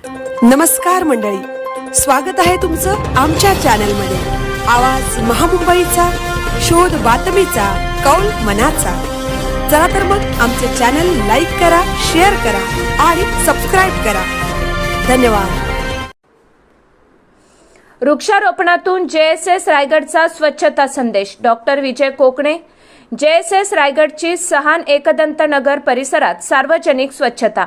नमस्कार मंडळी, स्वागत आहे तुमचं आमच्या चॅनल मध्ये। आवाज महामुंबईचा, शोध बातमीचा, कौल मनाचा। चला तर मग आमचे चॅनल लाईक करा, शेअर करा आणि सबस्क्राइब करा। धन्यवाद। वृक्षारोपणातून JSS रायगडचा स्वच्छता संदेश। डॉक्टर विजय कोकणे। JSS रायगडची सहान एकदंत नगर परिसरात सार्वजनिक स्वच्छता।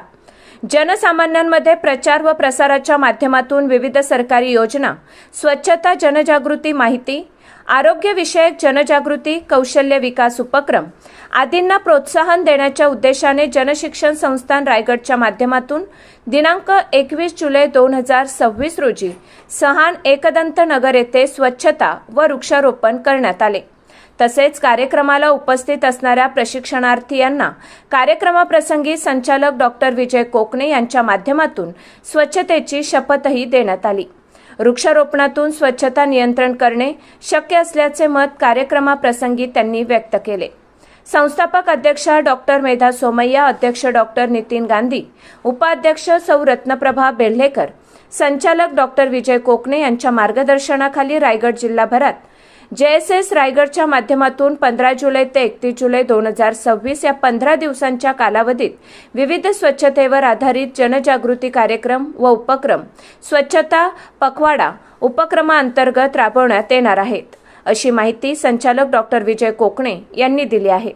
जनसामान्यांमध्ये प्रचार व प्रसाराच्या माध्यमातून विविध सरकारी योजना, स्वच्छता जनजागृती माहिती, आरोग्यविषयक जनजागृती, कौशल्य विकास उपक्रम आदींना प्रोत्साहन देण्याच्या उद्देशाने जनशिक्षण संस्थान रायगडच्या माध्यमातून दिनांक 21 जुलै 2026 रोजी सहान एकदंत नगर येथे स्वच्छता व वृक्षारोपण करण्यात आले। तसेच कार्यक्रमाला उपस्थित असणाऱ्या प्रशिक्षणार्थी यांना कार्यक्रमाप्रसंगी संचालक डॉक्टर विजय कोकणे यांच्या माध्यमातून स्वच्छतेची शपथही देण्यात आली। वृक्षारोपणातून स्वच्छता नियंत्रण करणे शक्य असल्याचे मत कार्यक्रमाप्रसंगी त्यांनी व्यक्त केले। संस्थापक अध्यक्षा डॉक्टर मेधा सोमय्या, अध्यक्ष डॉक्टर नितीन गांधी, उपाध्यक्ष सौ रत्नप्रभा बेल्हेकर, संचालक डॉक्टर विजय कोकणे यांच्या मार्गदर्शनाखाली रायगड जिल्हाभरात JSS रायगडच्या माध्यमातून 15 जुलै ते 31 जुलै 2026 या 15 दिवसांच्या कालावधीत विविध स्वच्छतेवर आधारित जनजागृती कार्यक्रम व उपक्रम स्वच्छता पखवाडा उपक्रमांतर्गत राबवण्यात येणार आहेत, अशी माहिती संचालक डॉक्टर विजय कोकणे यांनी दिली आहे।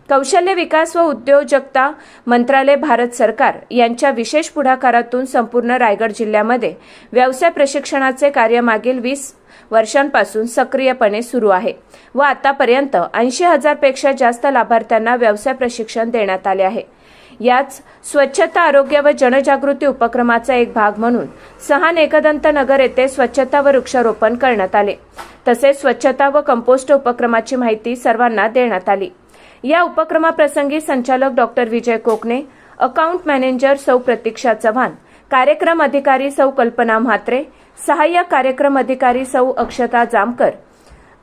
कौशल्य विकास व उद्योजकता मंत्रालय, भारत सरकार यांच्या विशेष पुढाकारातून संपूर्ण रायगड जिल्ह्यामध्ये व्यवसाय प्रशिक्षणाचे कार्य मागील 20 वर्षांपासून सक्रियपणे सुरू आहे व आतापर्यंत 80,000 पेक्षा जास्त लाभार्थ्यांना व्यवसाय प्रशिक्षण देण्यात आले आहे। याच स्वच्छता, आरोग्य व जनजागृती उपक्रमाचा एक भाग म्हणून सहान एकदंत नगर येथे स्वच्छता व वृक्षारोपण करण्यात आले। तसेच स्वच्छता व कंपोस्ट उपक्रमाची माहिती सर्वांना देण्यात आली। या उपक्रमाप्रसंगी संचालक डॉक्टर विजय कोकणे, अकाउंट मॅनेजर सौ प्रतीक्षा चव्हाण, कार्यक्रम अधिकारी सौ कल्पना म्हात्रे, सहाय्यक कार्यक्रम अधिकारी सौ अक्षता जामकर,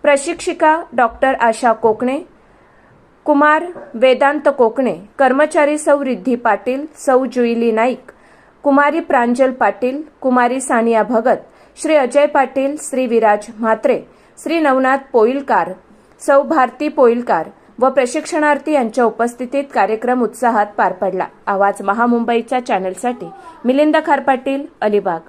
प्रशिक्षिका डॉक्टर आशा कोकणे, कुमार वेदांत कोकणे, कर्मचारी सौ रिद्धी पाटील, सौ जुईली नाईक, कुमारी प्रांजल पाटील, कुमारी सानिया भगत, श्री अजय पाटील, श्री विराज म्हात्रे, श्री नवनाथ पोईलकार, सौ भारती पोईलकार व प्रशिक्षणार्थी यांच्या उपस्थितीत कार्यक्रम उत्साहात पार पडला। आवाज महामुंबईच्या चॅनलसाठी मिलिंद खारपाटील, अलिबाग।